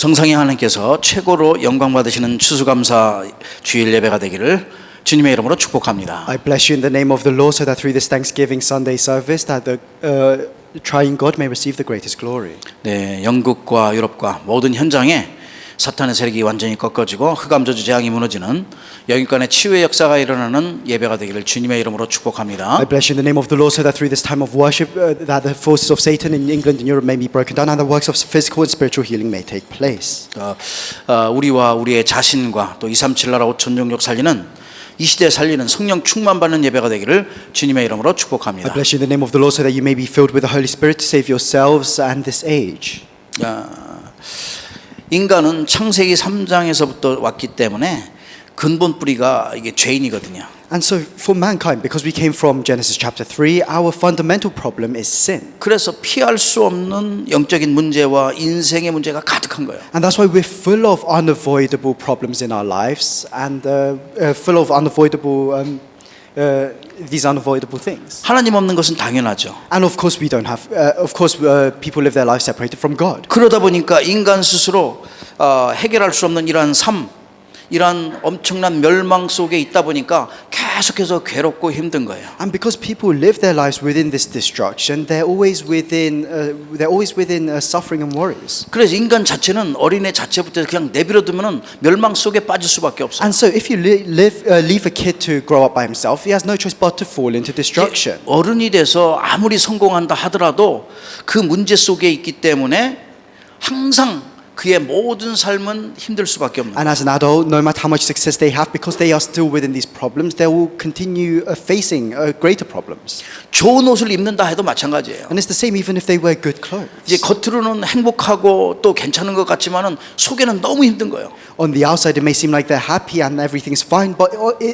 성상의 하나님께서 최고로 영광 받으시는 추수감사 주일 예배가 되기를 주님의 이름으로 축복합니다. I bless you in the name of the Lord so that through this Thanksgiving Sunday service that the triune God may receive the greatest glory. 네, 영국과 유럽과 모든 현장에 사탄의 세력이 완전히 꺾어지고 흑암저주 재앙이 무너지는 영육간의 치유의 역사가 일어나는 예배가 되기를 주님의 이름으로 축복합니다. I bless you in the name of the Lord so that through this time of worship that the forces of Satan in England and Europe may be broken down and the works of physical and spiritual healing may take place. 우리와 우리의 자신과 또 237 나라 5천 종족 살리는 이 시대에 살리는 성령 충만받는 예배가 되기를 주님의 이름으로 축복합니다. I bless you in the name of the Lord so that you may be filled with the Holy Spirit to save yourselves and this age. 인간은 창세기 3장에서부터 왔기 때문에 근본 뿌리가 이게 죄인이거든요. And so for mankind, because we came from Genesis chapter 3, our fundamental problem is sin. 그래서 피할 수 없는 영적인 문제와 인생의 문제가 가득한 거예요. And that's why we're full of unavoidable problems in our lives and full of unavoidable these unavoidable things. 하나님 없는 것은 당연하죠. And of course we don't have people live their lives separated from God. 그러다 보니까 인간 스스로 해결할 수 없는 이러한 삶, 이러한 엄청난 멸망 속에 있다 보니까 계속해서 괴롭고 힘든 거예요. And because people live their lives within this destruction, they're always within suffering and worries. 그래서 인간 자체는 어린애 자체부터 그냥 내버려 두면은 멸망 속에 빠질 수밖에 없어요. And so if you leave a kid to grow up by himself, he has no choice but to fall into destruction. 어른이 돼서 아무리 성공한다 하더라도 그 문제 속에 있기 때문에 항상 그의 모든 삶은 힘들 수밖에 없는 거예요. And as an adult, no matter how much success they have, because they are still within these problems, they will continue facing greater problems. 좋은 옷을 입는다 해도 마찬가지예요. And it's the same even if they wear good clothes. 이제 겉으로는 행복하고 또 괜찮은 것 같지만은 속에는 너무 힘든 거예요. On the outside, it may seem like they're happy and everything's fine, but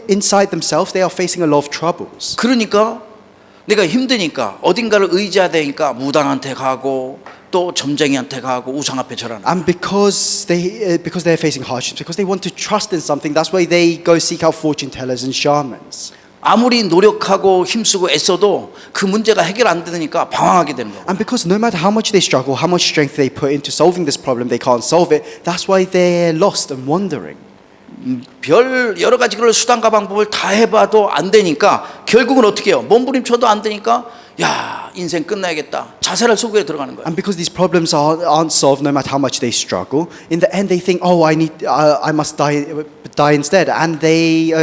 inside themselves, they are facing a lot of troubles. 그러니까 내가 힘드니까 어딘가를 의지해야 되니까 무당한테 가고 또 점쟁이한테 가고 우상 앞에 절하는. And because they're facing hardships, because they want to trust in something, that's why they go seek out fortune tellers and shamans. 아무리 노력하고 힘쓰고 애써도 그 문제가 해결 안 되니까 방황하게 되는 거예요. And because no matter how much they struggle, how much strength they put into solving this problem, they can't solve it. That's why they're lost and wandering. 별 여러 가지 걸 수단과 방법을 다 해봐도 안 되니까 결국은 어떻게 해요? 몸부림쳐도 안 되니까 야 인생 끝나야겠다. 자살할 속에 들어가는 거예요. And because these problems aren't solved, no matter how much they struggle, in the end they think, oh, I must die instead, and they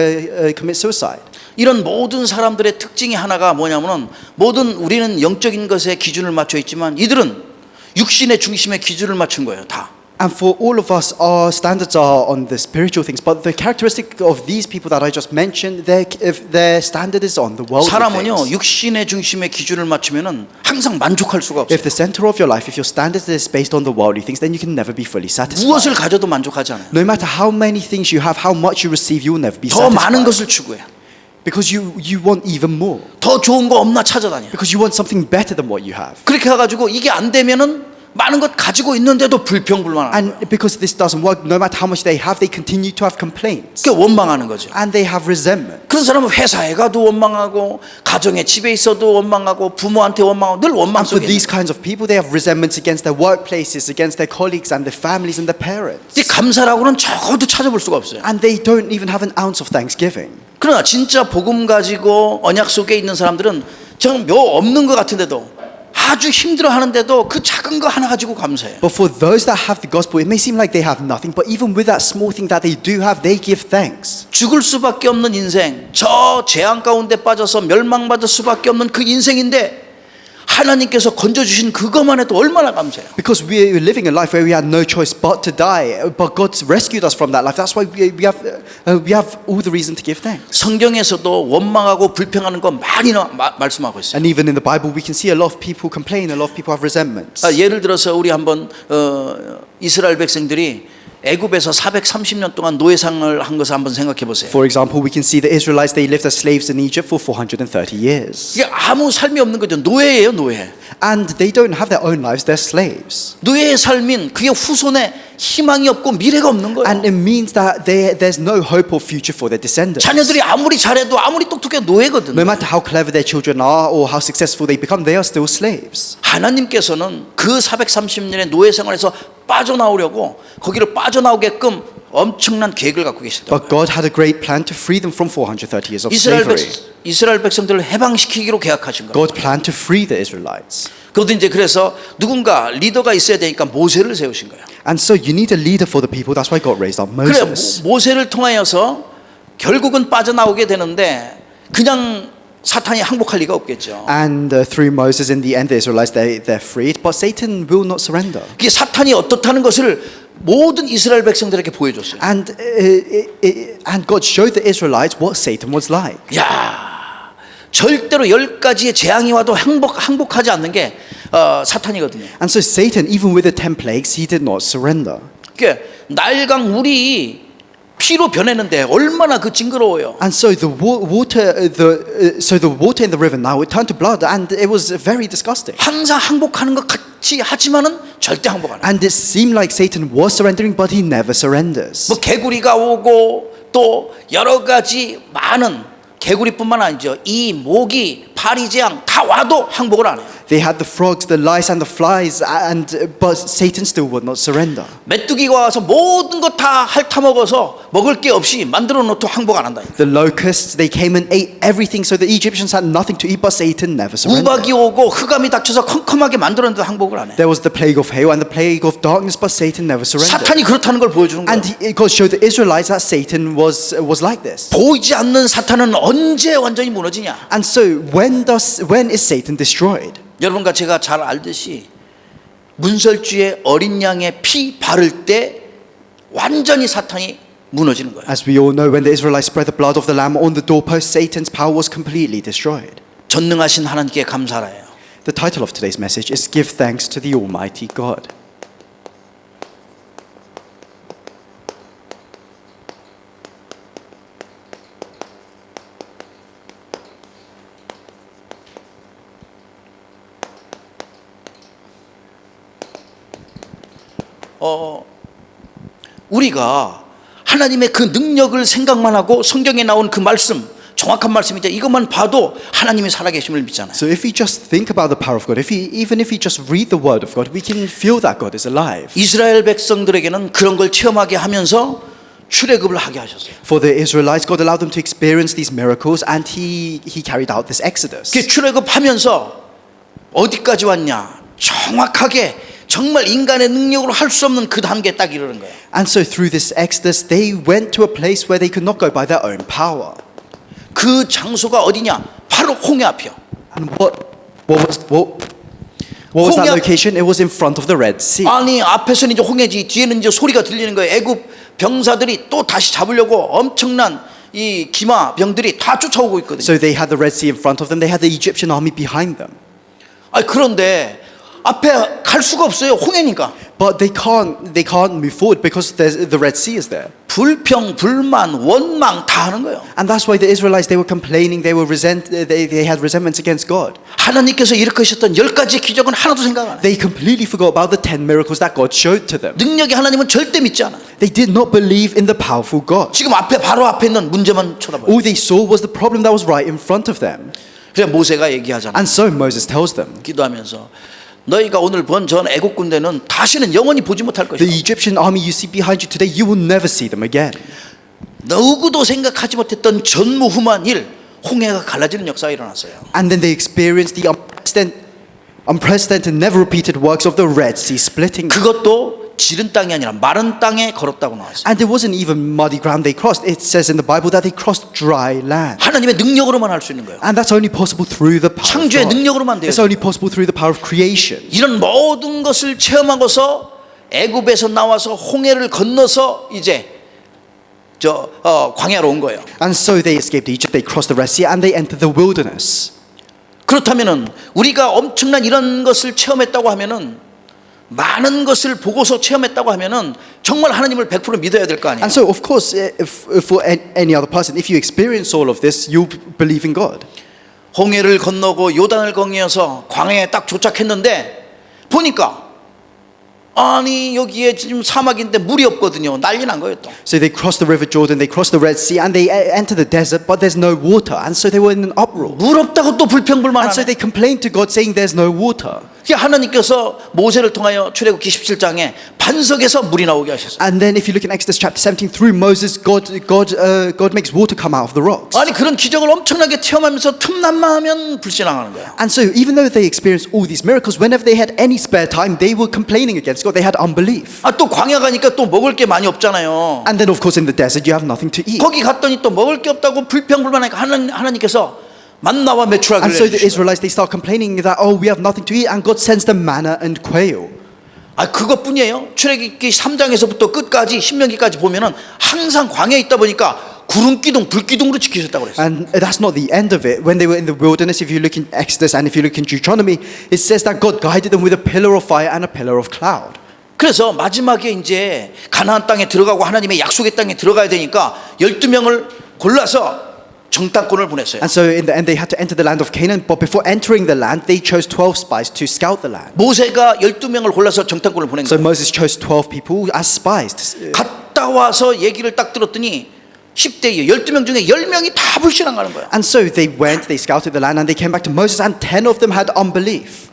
commit suicide. 이런 모든 사람들의 특징이 하나가 뭐냐면은 모든 우리는 영적인 것에 기준을 맞춰 있지만 이들은 육신의 중심에 기준을 맞춘 거예요. 다. And for all of us, our standards are on the spiritual things. But the characteristic of these people that I just mentioned, their standard is on the worldly 사람은요 things. 육신의 중심에 기준을 맞추면은 항상 만족할 수가 없어요. If the center of your life, if your standard is based on the worldly things, then you can never be fully satisfied. 무엇을 가져도 만족하지 않아요. No matter how many things you have, how much you receive, you will never be 더 많은 satisfied. 것을 추구해. Because you want even more. 더 좋은 거 없나 찾아다녀. Because you want something better than what you have. 그렇게 해가지고 이게 안 되면은 많은 것 가지고 있는데도 불평불만하는 And 거예요. because this doesn't work, no matter how much they have, they continue to have complaints. 그게 원망하는 거죠. And they have resentment. 그런 사람은 회사에 가도 원망하고 가정에 집에 있어도 원망하고 부모한테 원망하고 늘 원망 And for 속에 these 있는 kinds of people, they have resentments against their workplaces, against their colleagues and their families and their parents. 거예요. 감사라고는 적어도 찾아볼 수가 없어요. And they don't even have an ounce of thanksgiving. 그러나 진짜 복음 가지고 언약 속에 있는 사람들은 정말 묘 없는 것 같은데도 아주 힘들어하는데도 그 작은 거 하나 가지고 감사해요. But for those that have the gospel, it may seem like they have nothing, but even with that small thing that they do have, they give thanks. 죽을 수밖에 없는 인생, 저 재앙 가운데 빠져서 멸망받을 수밖에 없는 그 인생인데 하나님께서 건져주신 그것만 해도 얼마나 감사해요. Because we're living a life where we had no choice but to die, but God rescued us from that life. That's why we have all the reason to give thanks. 성경에서도 원망하고 불평하는 거 많이 말씀하고 있어요. And even in the Bible, we can see a lot of people complain, a lot of people have resentments. 예를 들어서 우리 한번 이스라엘 백성들이 애굽에서 430년 동안 노예상을 한 것을 한번 생각해 보세요. For example, we can see the Israelites, they lived as slaves in Egypt for 430 years. 이게 아무 삶이 없는 거죠. 노예예요, 노예. And they don't have their own lives, they're slaves. 노예의 삶인 그게 후손에 희망이 없고 미래가 없는 거예요. And it means that there's no hope or future for their descendants. 자녀들이 아무리 잘해도 아무리 똑똑해도 노예거든요. No matter how clever their children are or how successful they become, they are still slaves. 하나님께서는 그 430년의 노예 생활에서 빠져나오려고 거기를 빠져나오게끔 엄청난 계획을 갖고 계셨던 But God had a great plan to free them from 430 years of slavery. 이스라엘 백성들을 해방시키기로 계약하신 거예요. God planned to free the Israelites. 그것도 이제 그래서 누군가 리더가 있어야 되니까 모세를 세우신 거예요. And so you need a leader for the people. That's why God raised up 그래 Moses. 모세를 통하여서 결국은 빠져나오게 되는데 그냥 사탄이 항복할 리가 없겠죠. And through Moses, in the end, the Israelites, they're freed. But Satan will not surrender. 그게 사탄이 어떻다는 것을 모든 이스라엘 백성들에게 보여줬어요. And God showed the Israelites what Satan was like. 야, 절대로 10가지의 재앙이 와도 항복하지 않는 게 사탄이거든요. And so Satan, even with the 10 plagues, he did not surrender. 그게 날강 물이 피로 변했는데 얼마나 그 징그러워요. And so the water in the river now it turned to blood, and it was very disgusting. 항상 항복하는 것 같이 하지만은 절대 항복 안 해요. And it seemed like Satan was surrendering, but he never surrenders. 뭐 개구리가 오고 또 여러 가지 많은 개구리뿐만 아니죠. 이 모기, 파리재앙 다 와도 항복을 안 해요. They had the frogs, the lice, and the flies, but Satan still would not surrender. 메뚜기가 와서 모든 것 다 핥아먹어서 먹을 게 없이 만들어 놓도 항복 안 한다. The locusts, they came and ate everything, so the Egyptians had nothing to eat, but Satan never surrendered. 우박이 오고 흑암이 닥쳐서 컴컴하게 만들었는데 항복을 안 해. There was the plague of hail and the plague of darkness, but Satan never surrendered. 사탄이 그렇다는 걸 보여주는 거예요. And God showed the Israelites that Satan was like this. 보이지 않는 사탄은 언제 완전히 무너지냐? And so when is Satan destroyed? 여러분과 제가 잘 알듯이 문설주의 어린 양의 피 바를 때 완전히 사탄이 무너지는 거예요. As we all know, when the Israelites spread the blood of the lamb on the doorpost, Satan's power was completely destroyed. 전능하신 하나님께 감사를 해요. The title of today's message is Give Thanks to the Almighty God. 우리가 하나님의 그 능력을 생각만 하고 성경에 나온 그 말씀 정확한 말씀이죠. 이것만 봐도 하나님이 살아계심을 믿잖아요. So if we just think about the power of God, even if we just read the word of God, we can feel that God is alive. 이스라엘 백성들에게는 그런 걸 체험하게 하면서 출애굽을 하게 하셨어요. For the Israelites, God allowed them to experience these miracles, and He carried out this Exodus. 그 출애굽하면서 어디까지 왔냐? 정확하게 정말 인간의 능력으로 할 수 없는 그 단계에 딱 이르는 거예요. And so through this Exodus, they went to a place where they could not go by their own power. 그 장소가 어디냐? 바로 홍해 앞이요. And what was that 홍해- location? It was in front of the Red Sea. 아니 앞에서는 이제 홍해지 뒤에는 이제 소리가 들리는 거예요. 애굽 병사들이 또 다시 잡으려고 엄청난 이 기마 병들이 다 쫓아오고 있거든요. So they had the Red Sea in front of them. They had the Egyptian army behind them. 아니 그런데 앞에 갈 수가 없어요. 홍해니까. But they can't move forward because the Red Sea is there. 불평, 불만, 원망 다 하는 거예요. And that's why the Israelites, they were complaining, they had resentments against God. 하나님께서 일으키셨던 10가지 기적은 하나도 생각 안 해요. They completely forgot about the 10 miracles that God showed to them. 능력의 하나님은 절대 믿지 않아. They did not believe in the powerful God. 지금 바로 앞에 있는 문제만 쳐다봐요. All they saw was the problem that was right in front of them. 그래서 모세가 얘기하잖아. And so Moses tells them, 기도하면서 너희가 오늘 본 전 애국 군대는 다시는 영원히 보지 못할 the 것이다. Egyptian army you see behind you today, you will never see them again. 누구도 생각하지 못했던 전무후무한 일, 홍해가 갈라지는 역사가 일어났어요. And then they experienced the unprecedented, never repeated works of the Red Sea splitting. 그것도 지른 땅이 아니라 마른 땅에 걸었다고 나왔어요. And it wasn't even muddy ground they crossed. It says in the Bible that they crossed dry land. 하나님의 능력으로만 할 수 있는 거예요. And that's only possible through the power of 창조의 God. 능력으로만 돼요. It's only possible through the power of creation. 이런 모든 것을 체험하고서 애굽에서 나와서 홍해를 건너서 이제 광야로 온 거예요. And so they escaped Egypt, they crossed the Red Sea, and they entered the wilderness. 그렇다면은 우리가 엄청난 이런 것을 체험했다고 하면은 많은 것을 보고서 체험했다고 하면은 정말 하나님을 100% 믿어야 될 거 아니에요. And so, of course, if for any other person, if you experience all of this, you believe in God. 홍해를 건너고 요단을 건너서 광야에 딱 도착했는데 보니까 아니 여기에 지금 사막인데 물이 없거든요. 난리 난 거예요 또. So they crossed the river Jordan, they crossed the Red Sea, and they entered the desert, but there's no water. And so they were in an uproar. 물 없다고 또 불평불만하네. And so they complained to God, saying there's no water. 하나님께서 모세를 통하여 출애굽기 17장에 반석에서 물이 나오게 하셨어요. And then if you look in Exodus chapter 17, through Moses, God makes water come out of the rocks. 아니 그런 기적을 엄청나게 체험하면서 틈난마하면 불신앙하는 거예요. And so even though they experienced all these miracles, whenever they had any spare time, they were complaining against God. They had unbelief. 또 광야 가니까 또 먹을 게 많이 없잖아요. And then of course in the desert, you have nothing to eat. 거기 갔더니 또 먹을 게 없다고 불평불만하니까 하나님께서 만나와 메추라기를 And so the 해주시고, Israelites, they start complaining that, oh, we have nothing to eat, and God sends them manna and quail. 그것뿐이에요. 출애굽기 3장에서부터 끝까지 신명기까지 보면은 항상 광야에 있다 보니까 구름 기둥, 불 기둥으로 지키셨다고 그랬어요. And that's not the end of it. When they were in the wilderness, if you look in Exodus and if you look in Deuteronomy, it says that God guided them with a pillar of fire and a pillar of cloud. 그래서 마지막에 이제 가나안 땅에 들어가고 하나님의 약속의 땅에 들어가야 되니까 12명을 골라서 정탐꾼을 보냈어요. And so in the end, they had to enter the land of Canaan. But before entering the land, they chose 12 spies to scout the land. 모세가 12명을 골라서 정탐꾼을 보낸 So 거예요. Moses chose 12 people as spies. 갔다 와서 얘기를 딱 들었더니 10대 12명 중에 10명이 다 불신앙하는 거야. And so they went, they scouted the land, and they came back to Moses, and 10 of them had unbelief.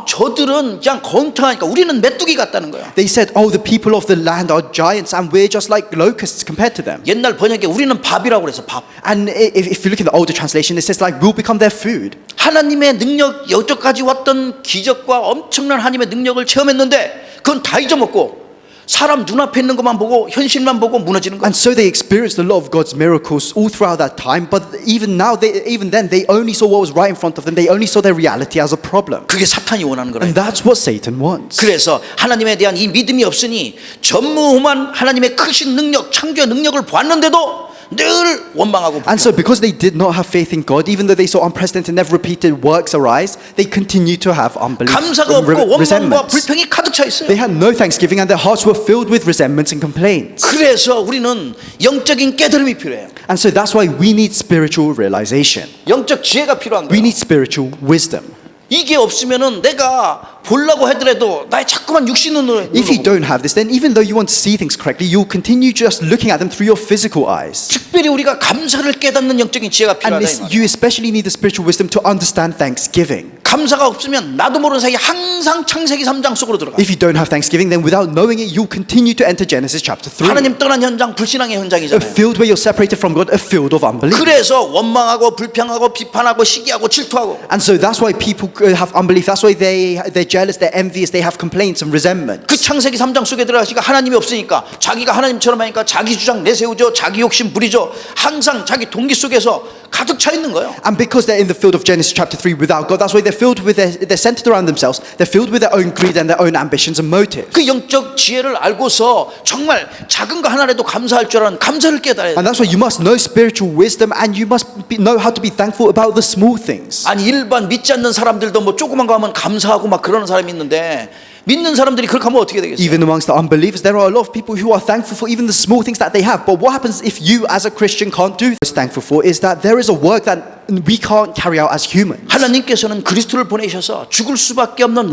저들은 그냥 건탕하니까 우리는 메뚜기 같다는 거야. They said, oh, the people of the land are giants, and we're just like locusts compared to them. 옛날 번역에 우리는 밥이라고 그래서 밥. And if you look in the older translation, it says like, we'll become their food. 하나님의 능력, 여기까지 왔던 기적과 엄청난 하나님의 능력을 체험했는데 그건 다 잊어먹고 사람 눈앞에 있는 것만 보고 현실만 보고 무너지는 거야. And so they experienced a lot of God's miracles all throughout that time, but even then, they only saw what was right in front of them. They only saw their reality as a problem. 그게 사탄이 원하는 거라. And that's what Satan wants. 그래서 하나님에 대한 이 믿음이 없으니 전무후무한 하나님의 크신 능력, 창조의 능력을 보았는데도 늘 원망하고 And so because they did not have faith in God, even though they saw unprecedented, never repeated works arise, they continue to have unbelief 감사가 and 없고 원망과 resentments. 불평이 가득 차 있어요. They had no thanksgiving, and their hearts were filled with resentments and complaints. 그래서 우리는 영적인 깨달음이 필요해요. And so that's why we need spiritual realization. 영적 지혜가 필요한 We 거예요. need spiritual wisdom. 이게 없으면은 내가 보려고 하더라도 나의 자꾸만 육신 눈으로 If you don't have this, then even though you want to see things correctly, you'll continue just looking at them through your physical eyes. 특별히 우리가 감사를 깨닫는 영적인 지혜가 And 필요하다. 이 말이에요. you especially need the spiritual wisdom to understand thanksgiving. 감사가 없으면 나도 모르는 사이에 항상 창세기 3장 속으로 들어가. If you don't have thanksgiving, then without knowing it, you'll continue to enter Genesis chapter 3. 하나님 떠난 현장, 불신앙의 A 현장이잖아요. field where you're separated from God, a field of unbelief. 그래서 원망하고 불평하고 비판하고 시기하고 질투하고. And so that's why people have unbelief. That's why they're jealous, they're envious, they have complaints and resentment. 그 창세기 3장 속에 들어가시니까 하나님이 없으니까 자기가 하나님처럼 하니까 자기 주장 내세우죠. 자기 욕심 부리죠. 항상 자기 동기 속에서 가득 차 있는 거예요. And because they're in the field of Genesis chapter 3 without God, that's why they're filled with they're centered around themselves. They're filled with their own greed and their own ambitions and motives. 그 영적 지혜를 알고서 정말 작은 거 하나라도 감사할 줄 아는 감사를 깨달아야 And 돼요. that's why you must know spiritual wisdom, and you must know how to be thankful about the small things. 아니 일반 믿지 않는 사람들도 뭐 조그만 거 하면 감사하고 막 그러는 사람이 있는데 믿는 사람들이 그렇게 하면 어떻게 되겠어요? Even amongst the unbelievers, there are a lot of people who are thankful for even the small things that they have. But what happens if you, as a Christian, can't do this? Thankful for is that there is a work that we can't carry out as humans. 하나님께서는 그리스도를 보내셔서 죽을 수밖에 없는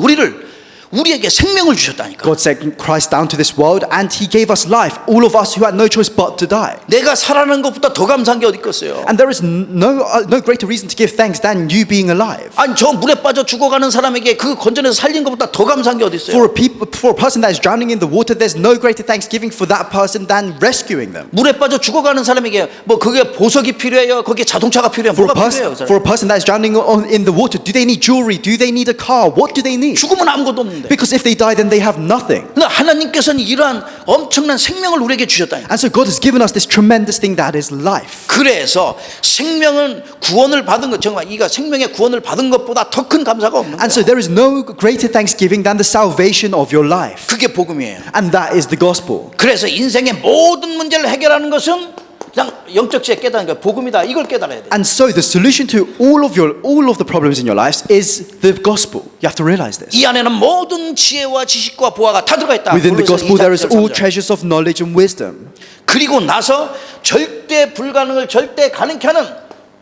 우리에게 생명을 주셨다니까. God sent Christ down to this world, and He gave us life. All of us who had no choice but to die. 내가 살아나는 것보다 더 감사한 게 어디 있겠어요? And there is no greater reason to give thanks than you being alive. 아니 저 물에 빠져 죽어가는 사람에게 그 건져내서 살린 것보다 더 감사한 게 어디 있어요? For a person that is drowning in the water, there's no greater thanksgiving for that person than rescuing them. 물에 빠져 죽어가는 사람에게 뭐 그게 보석이 필요해요? 거기에 자동차가 필요해요? 뭐가 필요해요? 그 For 사람? a person that is drowning in the water, do they need jewelry? Do they need a car? What do they need? 죽으면 아무것도 없는데. Because if they die, then they have nothing. 그러나 하나님께서는 이러한 엄청난 생명을 우리에게 주셨다니까. And so God has given us this tremendous thing that is life. 그래서 생명은 구원을 받은 것 정말 이가 생명의 구원을 받은 것보다 더 큰 감사가 없는 And 거예요. so there is no greater thanksgiving than the salvation of your life. 그게 복음이에요. And that is the gospel. 그래서 인생의 모든 문제를 해결하는 것은 그냥 영적 지혜 깨닫는 거예요. 복음이다. 이걸 깨달아야 돼. And so the solution to all of the problems in your lives is the gospel. You have to realize this. 이 안에는 모든 지혜와 지식과 보화가 다 들어가 있다. Within the 골로새 gospel there is 2장 all 13절. treasures of knowledge and wisdom. 그리고 나서 절대 불가능을 절대 가능케 하는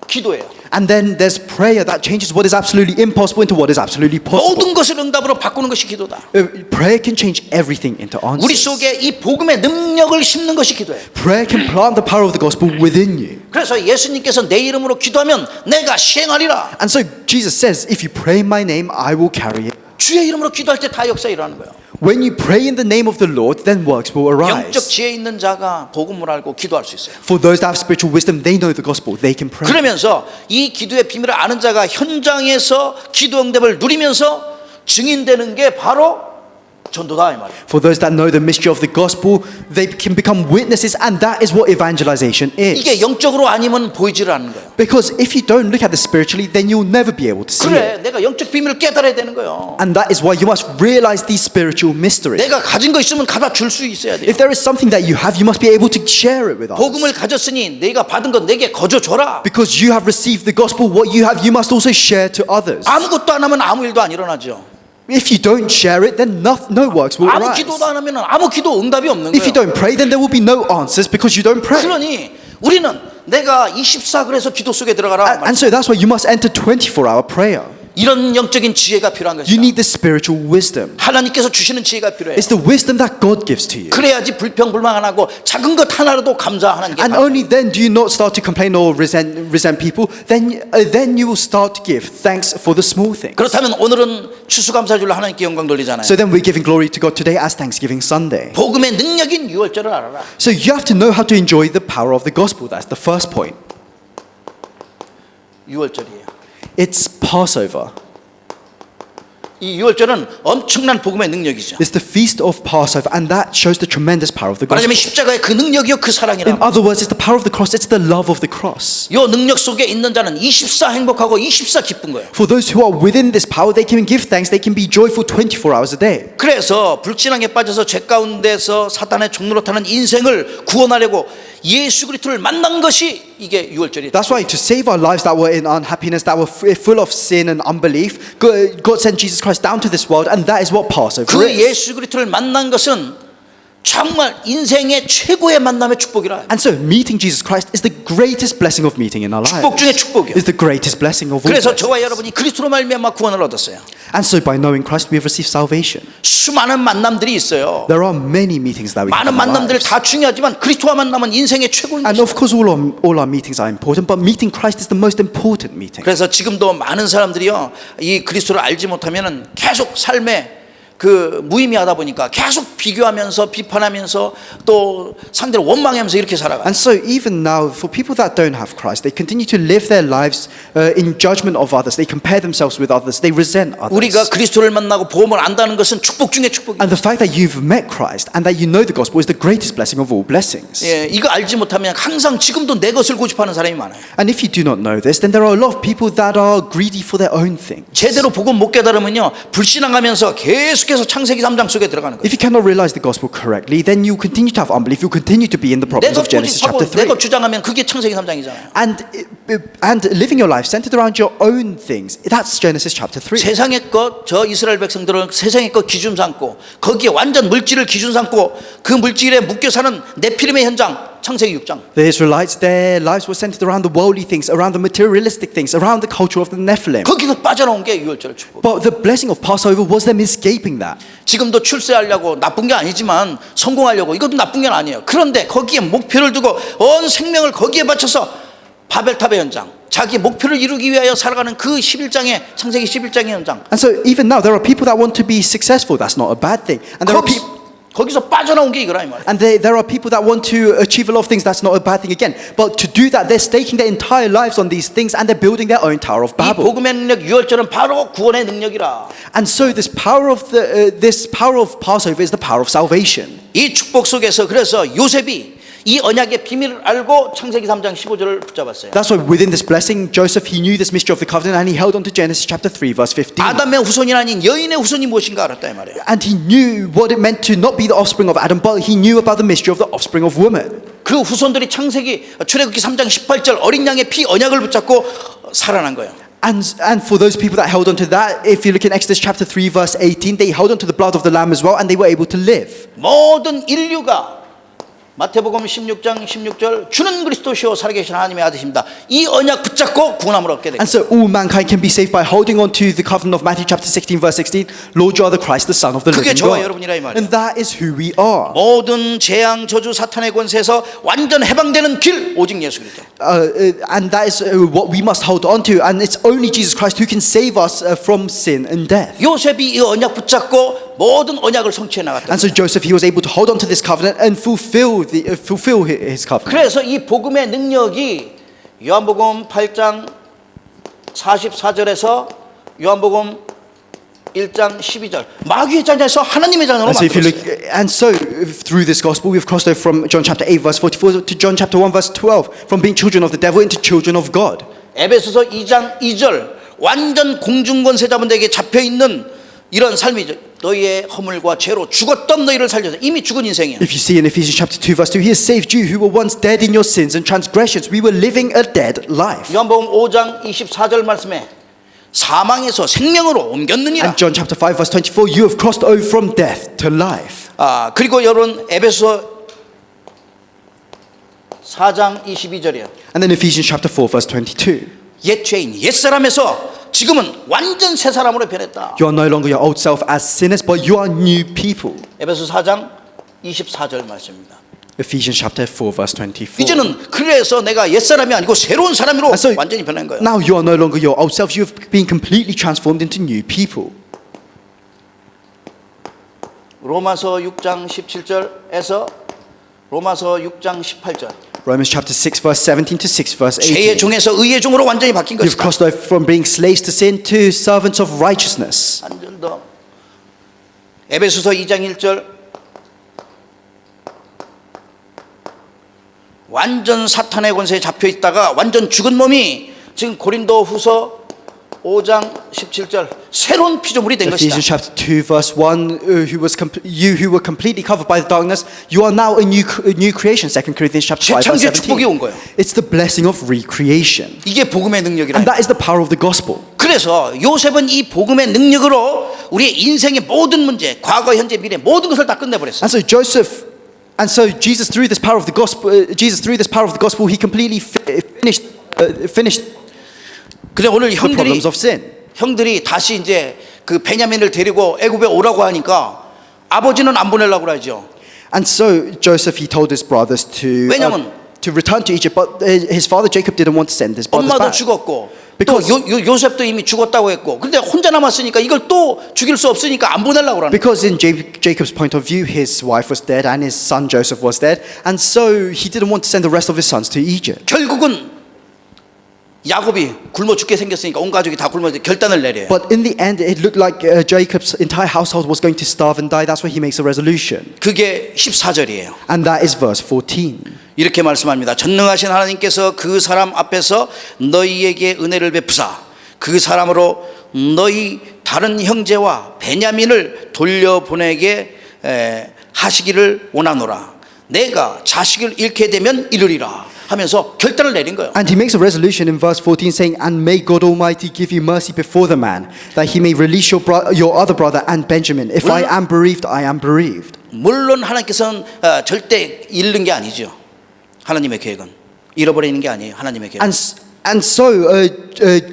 기도예요. And then there's prayer that changes what is absolutely impossible into what is absolutely possible. 모든 것을 응답으로 바꾸는 것이 기도다. Prayer can change everything into 우리 answers. 속에 이 복음의 능력을 심는 것이 기도예요. Prayer can plant the power of the gospel within you. 그래서 예수님께서 내 이름으로 기도하면 내가 시행하리라. And so Jesus says, if you pray in my name, I will carry it 주의 이름으로 기도할 때 다 역사 일어나는 거예요. When you pray in the name of the Lord, then works will 영적 arise. 지혜 있는 자가 복음을 알고 기도할 수 있어요. For those that have spiritual wisdom, they know the gospel. They can pray. 그러면서 이 기도의 비밀을 아는 자가 현장에서 기도 응답을 누리면서 증인되는 게 바로 전도다 이 말이에요. For those that know the mystery of the gospel, they can become witnesses, and that is what evangelization 이게 is. 영적으로 아니면 보이지를 않는 거예요. Because if you don't look at this spiritually, then you'll never be able to see 그래, it. 내가 영적 비밀을 깨달아야 되는 거예요. And that is why you must realize these spiritual mysteries. 내가 가진 거 있으면 갖다 줄 수 있어야 돼요. If there is something that you have, you must be able to share it with others. 복음을 가졌으니 내가 받은 건 내게 거저 줘라. Because you have received the gospel, what you have, you must also share to others. 아무것도 안 하면 아무 일도 안 일어나죠. If you don't share it, then no works will 아무 arise. 기도도 안 하면 아무 기도 응답이 없는 If you 거예요. don't pray, then there will be no answers because you don't pray. 그러니 우리는 내가 24 그래서 기도 속에 들어가라. And so that's why you must enter 24-hour prayer. 이런 영적인 지혜가 필요한 You 것이다. need the spiritual wisdom. 하나님께서 주시는 지혜가 필요해요. It's the wisdom that God gives to you. 그래야지 불평불만 안 하고 작은 것 하나라도 감사하는 게 And only then do you not start to complain or resent people. Then you will start to give thanks for the small things. 그렇다면 오늘은 추수감사주로 하나님께 영광 돌리잖아요. So then we're giving glory to God today as Thanksgiving Sunday. 복음의 능력인 유월절을 알아라. So you have to know how to enjoy the power of the gospel. That's the first point. 유월절이에요. It's Passover. 이 유월절은 엄청난 복음의 능력이죠. It's the feast of Passover, and that shows the tremendous power of the gospel. 말하자면 십자가의 그 능력이요 그 사랑이라. In other words, it's the power of the cross. It's the love of the cross. 요 능력 속에 있는 자는 24 행복하고 24 기쁜 거예요. For those who are within this power, they can give thanks. They can be joyful 24 hours a day. 그래서 불신앙에 빠져서 죄 가운데서 사탄의 종로로 타는 인생을 구원하려고 예수 그리스도를 만난 것이 이게 유월절이에요. That's why to save our lives that were in unhappiness, that were full of sin and unbelief, God sent Jesus Christ down to this world, and that is what Passover 그 is. 예수 그리스도를 만난 것은 정말 인생의 최고의 만남의 축복이라. And so meeting Jesus Christ is the greatest blessing of meeting in our lives. 축복 중에 축복이요. Is the greatest blessing of all. 그래서 blessings. 저와 여러분이 그리스도로 말미암아 구원을 얻었어요. And so by knowing Christ, we have received salvation. 수많은 만남들이 있어요. There are many meetings that we have 많은 in our 만남들 lives. 다 중요하지만 그리스도와 만남은 인생의 최고인 And 것이죠. of course, all our meetings are important, but meeting Christ is the most important meeting. 그래서 지금도 많은 사람들이요 이 그리스도를 알지 못하면은 계속 삶에 그 무의미하다 보니까 계속 비교하면서 비판하면서 또 상대를 원망하면서 이렇게 살아가요. And so even now, for people that don't have Christ, they continue to live their lives in judgment of others. They compare themselves with others. They resent others. 우리가 그리스도를 만나고 복음을 안다는 것은 축복 중에 축복이에요. And the fact that you've met Christ and that you know the gospel is the greatest blessing of all blessings. 예, 이거 알지 못하면 항상 지금도 내 것을 고집하는 사람이 많아요. And if you do not know this, then there are a lot of people that are greedy for their own things. 제대로 복음 못 깨달으면요 불신앙하면서 계속해서 창세기 3장 속에 들어가는 거예요. If you cannot realize the gospel correctly, then you continue to have unbelief. You continue to be in the 내 problems 것 of Genesis 고집하고 chapter 내 3. 것 주장하면 그게 창세기 3장이잖아요. And living your life centered around your own things, that's Genesis chapter 3. 세상의 것, 저 이스라엘 백성들은 세상의 것 기준 삼고 거기에 완전 물질을 기준 삼고 그 물질에 묶여 사는 네피림의 현장 창세기 6장. The Israelites, their lives were centered around the worldly things, around the materialistic things, around the culture of the Nephilim. 거기서 빠져나온 게 유월절 축복. But the blessing of Passover was them escaping that. 지금도 출세하려고 나쁜 게 아니지만 성공하려고 이것도 나쁜 게 아니에요. 그런데 거기에 목표를 두고 온 생명을 거기에 바쳐서 바벨탑의 현장, 자기 목표를 이루기 위하여 살아가는 그 11장의 창세기 11장의 현장. And so even now, there are people that want to be successful. That's not a bad thing. And there are people. 거기서 빠져나온 게 이거라 이 말이에요. And there are people that want to achieve a lot of things. That's not a bad thing again. But to do that, they're staking their entire lives on these things, and they're building their own Tower of 이 Babel. 복음의 능력 유월절은 바로 구원의 능력이라. And so this power of Passover is the power of salvation. 이 축복 속에서 그래서 요셉이 이 언약의 비밀을 알고 창세기 3장 15절을 붙잡았어요. That's why within this blessing, Joseph, he knew this mystery of the covenant, and he held on to Genesis chapter 3, verse 15. 아담의 후손이 아닌 여인의 후손이 무엇인가 알았다 이 말이에요. And he knew what it meant to not be the offspring of Adam, but he knew about the mystery of the offspring of woman. 그 후손들이 창세기 출애굽기 3장 18절 어린 양의 피 언약을 붙잡고 살아난 거예요. And for those people that held on to that, if you look in Exodus chapter 3, verse 18, they held on to the blood of the lamb as well, and they were able to live. 모든 인류가 마태복음 16장 16절 주는 그리스도시요 살아계신 하나님의 아들이십니다. 이 언약 붙잡고 구원함을 얻게 됩니다. And so all mankind can be saved by holding on to the covenant of Matthew chapter 16 verse 16. Lord, you are the Christ, the Son of the 그게 living 저와 God. 여러분이라 이 말이에요. And that is who we are. 모든 재앙, 저주, 사탄의 권세에서 완전 해방되는 길 오직 예수 그리스도. And that is what we must hold on to. And it's only Jesus Christ who can save us from sin and death. 요셉이 이 언약 붙잡고 모든 언약을 성취해 나갔다. And so Joseph, he was able to hold on to this covenant and fulfill his covenant. 그래서 이 복음의 능력이 요한복음 8장 44절에서 요한복음 1장 12절 마귀의 자녀에서 하나님의 자녀로 And so if you look, 만들었어요. and so through this gospel, we've crossed over from John chapter 8 verse 44 to John chapter 1 verse 12, from being children of the devil into children of God. 에베소서 2장 2절 완전 공중권세 자분들에게 잡혀있는 이런 삶이죠. 너희의 허물과 죄로 죽었던 너희를 살려서 이미 죽은 인생이야. If you see in Ephesians chapter 2 verse 2, he has saved you who were once dead in your sins and transgressions. We were living a dead life. 요한복음 5장 24절 말씀에 사망에서 생명으로 옮겼느니라. And John chapter 5 verse 24, you have crossed over from death to life. 그리고 여러분 에베소서 4장 22절이에요. And then Ephesians chapter 4 verse 22. 옛 죄인 옛 사람에서 지금은 완전 새 사람으로 변했다. You are no longer your old self as sinners, but you are new people. 에베소 4장 24절 말씀입니다. Ephesians chapter 4 verse 24. 이제는 그래서 내가 옛 사람이 아니고 새로운 사람으로 And so 완전히 변한 거예요. now you are no longer your old self. You have been completely transformed into new people. 로마서 6장 17절에서 로마서 6장 18절. Romans chapter 6 verse 17 to 6 verse 죄의 18. 종에서 의의 종으로 완전히 바뀐 You've 것이다. crossed over from being slaves to sin to servants of righteousness. 완전 더. 에베소서 2장 1절. 완전 사탄의 권세에 잡혀 있다가 완전 죽은 몸이 지금 고린도후서 5장 17절 새로운 피조물이 된 것이다. Ephesians chapter 2 verse 1, you who were completely covered by the darkness, you are now a new creation. 2 Corinthians chapter 5 verse 재창조의 축복이 온 17. 거예요. It's the blessing of recreation. 이게 복음의 능력이라. And that is the power of the gospel. 그래서 요셉은 이 복음의 능력으로 우리의 인생의 모든 문제, 과거, 현재, 미래 모든 것을 다 끝내버렸어요. And so Jesus through this power of the gospel, he completely finished 근데 오늘 the 형들이 problems of sin. 형들이 다시 이제 그 베냐민을 데리고 애굽에 오라고 하니까 아버지는 안 보내려고 그러죠. And so Joseph, he told his brothers 왜냐면 to return to Egypt, but his father Jacob didn't want to send his brothers 엄마도 back. 죽었고 또 Because- 요셉도 이미 죽었다고 했고 근데 혼자 남았으니까 이걸 또 죽일 수 없으니까 안 보내려고 그러는 거예요. Because in Jacob's point of view, his wife was dead and his son Joseph was dead, and so he didn't want to send the rest of his sons to Egypt. 결국은 야곱이 굶어 죽게 생겼으니까 온 가족이 다 굶어 결단을 내려요. But in the end, it looked like Jacob's entire household was going to starve and die. That's why he makes a resolution. 그게 14절이에요. And that is verse 14. 이렇게 말씀합니다. 전능하신 하나님께서 그 사람 앞에서 너희에게 은혜를 베푸사 그 사람으로 너희 다른 형제와 베냐민을 돌려보내게 하시기를 원하노라. 내가 자식을 잃게 되면 이르리라 하면서 결단을 내린 거예요. And he makes a resolution in verse 14 saying, And may God Almighty give you mercy before the man, that he may release your other brother and Benjamin. If I am bereaved, I am bereaved. 물론 하나님께서는 절대 잃는 게 아니죠. 하나님의 계획은 잃어버리는 게 아니에요. 하나님의 계획. And so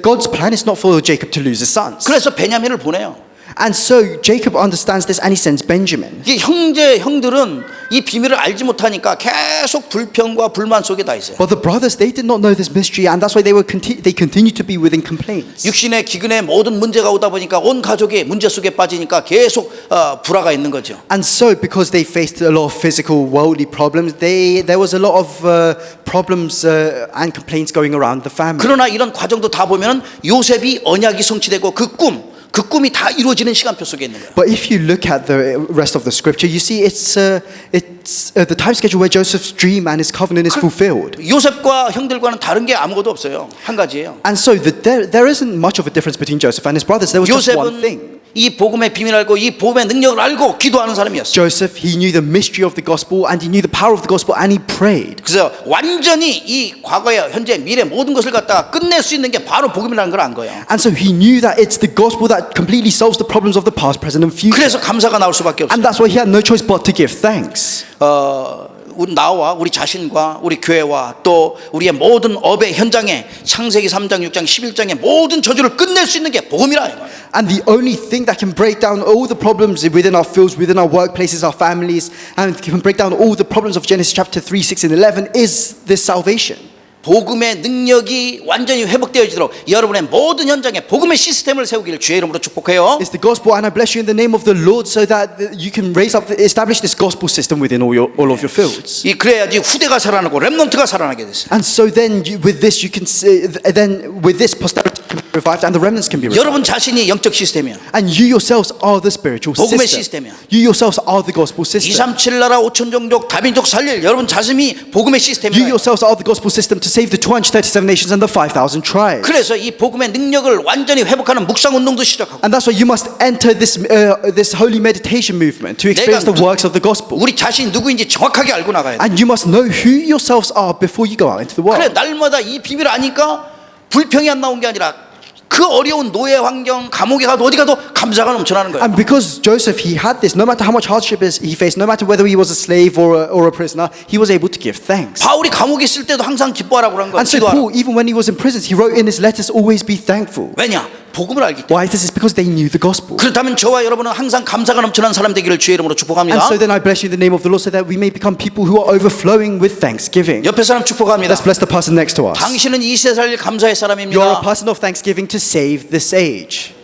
God's plan is not for Jacob to lose his sons. 그래서 베냐민을 보내요. And so Jacob understands this and he sends Benjamin. 이 형들은 이 비밀을 알지 못하니까 계속 불평과 불만 속에 다 있어요. But the brothers, they did not know this mystery, and that's why they continue to be within complaints. 육신의 기근의 모든 문제가 오다 보니까 온 가족이 문제 속에 빠지니까 계속 불화가 있는 거죠. And so, because they faced a lot of physical, worldly problems, there was a lot of problems and complaints going around the family. 그러나 이런 과정도 다 보면 요셉이 언약이 성취되고 그 꿈이 다 이루어지는 시간표 속에 있는 거예요. But if you look at the rest of the scripture, you see it's the time schedule where Joseph's dream and his covenant is fulfilled. 요셉과 형들과는 다른 게 아무것도 없어요. 한 가지예요. And so there isn't much of a difference between Joseph and his brothers. There was just one thing. 요셉은 이 복음의 비밀을 알고 이 복음의 능력을 알고 기도하는 사람이었어요. Joseph, he knew the mystery of the gospel and he knew the power of the gospel and he prayed. 그래서 완전히 이 과거에 현재 미래 모든 것을 갖다가 끝낼 수 있는 게 바로 복음이라는 걸 안 거예요. And so he knew that it's the gospel that completely solves the problems of the past, present and future. 그래서 감사가 나올 수밖에 없어요. And that's why he had no choice but to give thanks. 나와 우리 자신과 우리 교회와 또 우리의 모든 업의 현장에 창세기 3장 6장 11장의 모든 저주를 끝낼 수 있는 게 복음이라 이 말이에요. And the only thing that can break down all the problems within our fields, within our workplaces, our families, and can break down all the problems of Genesis chapter 3, 6, and 11 is this salvation. 복음의 능력이 완전히 회복되어지도록 여러분의 모든 현장에 복음의 시스템을 세우기를 주의 이름으로 축복해요. It's the gospel, and I bless you in the name of the Lord so that you can establish this gospel system within all of your fields. 이 그래야지 후대가 살아나고 렘넌트가 살아나게 됐어요. And so then with this you can with this posterity can be revived and the remnants can be revived. 여러분 자신이 영적 시스템이야. And you yourselves are the spiritual 복음의 system. 시스템이야. You yourselves are the gospel system. 237 나라 5천 종족 다민족 살릴 여러분 자신이 복음의 You 시스템이야. yourselves are the gospel system to save the 237 nations and the 5,000 tribes. 그래서 이 복음의 능력을 완전히 회복하는 묵상 운동도 시작하고 And that's why you must enter this holy meditation movement to experience the works of the gospel. 우리 자신이 누구인지 정확하게 알고 나가야 돼. And you must know who yourselves are before you go out into the world. 그래 날마다 이 비밀을 아니까 불평이 안 나온 게 아니라 그 어려운 노예 환경 감옥에 가도 어디 가도 감사가 넘쳐나는 거예요. And because Joseph, he had this, no matter how much hardship he faced, no matter whether he was a slave or a prisoner, he was able to give thanks. 바울이 감옥에 있을 때도 항상 기뻐하라고 그런 거예요. And so 기도하라. Paul, even when he was in prison, he wrote in his letters, always be thankful. 왜냐? 복음을 알기 때문에. Why? This is because they knew the gospel. 그렇다면 저와 여러분은 항상 감사가 넘쳐나는 사람 되기를 주의 이름으로 And 축복합니다. so then I bless you in the name of the Lord so that we may become people who are overflowing with thanksgiving. 옆에 사람 축복합니다. Let's bless the person next to us. 당신은 이 세상을 감사의 You're a 사람입니다. person of thanksgiving to save this age.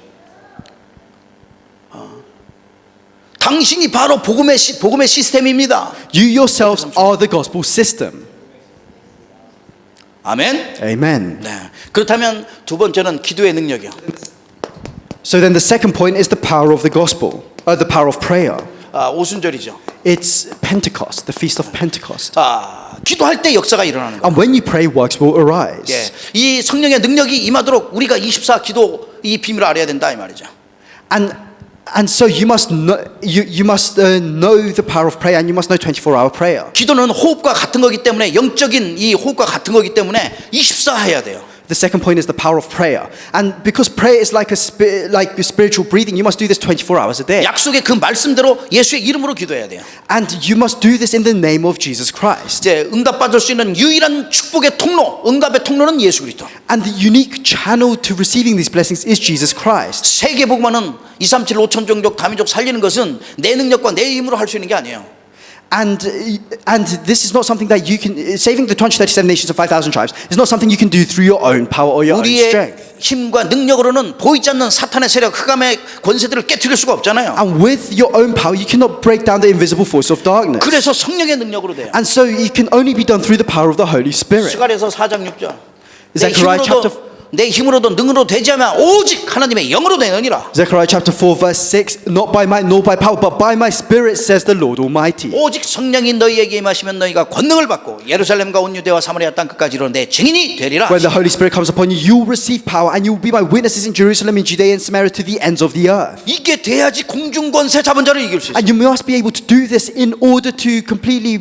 당신이 바로 복음의 시스템입니다. You yourselves are the gospel system. 아멘. Amen. 네. 그렇다면 두 번째는 기도의 능력이요. So then the second point is the power of the gospel, the power of prayer. 오순절이죠. It's Pentecost, the feast of Pentecost. 기도할 때 역사가 일어나는 거예요. And when you pray, works will arise. 예. 이 성령의 능력이 임하도록 우리가 24 기도 이 비밀을 알아야 된다 이 말이죠. And so you must know the power of prayer, and you must know 24-hour prayer. 기도는 호흡과 같은 거기 때문에 영적인 이 호흡과 같은 거기 때문에 24 해야 돼요. The second point is the power of prayer. And because prayer is like spiritual breathing, you must do this 24 hours a day. 약속의 그 말씀대로 예수의 이름으로 기도해야 돼요. And you must do this in the name of Jesus Christ. 이제 응답받을 수 있는 유일한 축복의 통로, 응답의 통로는 예수 그리스도. And the unique channel to receiving these blessings is Jesus Christ. 세계 복음화는 237 5천 종족 다민족 살리는 것은 내 능력과 내 힘으로 할 수 있는 게 아니에요. And this is not something that you can, saving the 237 nations of 5,000 tribes is not something you can do through your own power or your own 우리의 strength. 힘과 능력으로는 보이지 않는 사탄의 세력, 흑암의 권세들을 깨트릴 수가 없잖아요. And with your own power, you cannot break down the invisible force of darkness. 그래서 성령의 능력으로 돼요. And so it can only be done through the power of the Holy Spirit. 스가랴서 4장 6절. 내 Zechariah 힘으로도 능으로 되지 않으면 오직 하나님의 영으로 되느니라. Zechariah chapter 4 verse 6, not by might nor by power, but by my spirit, says the Lord Almighty. 오직 성령이 너희에게 임하시면 너희가 권능을 받고 예루살렘과 온 유대와 사마리아 땅 끝까지 이르러 내 증인이 되리라. When the Holy Spirit comes upon you, you will receive power, and you will be my witnesses in Jerusalem, in Judea, and Samaria, to the ends of the earth. 이게 돼야지 공중 권세 잡은 자를 이길 수 있어요. And you must be able to do this in order to completely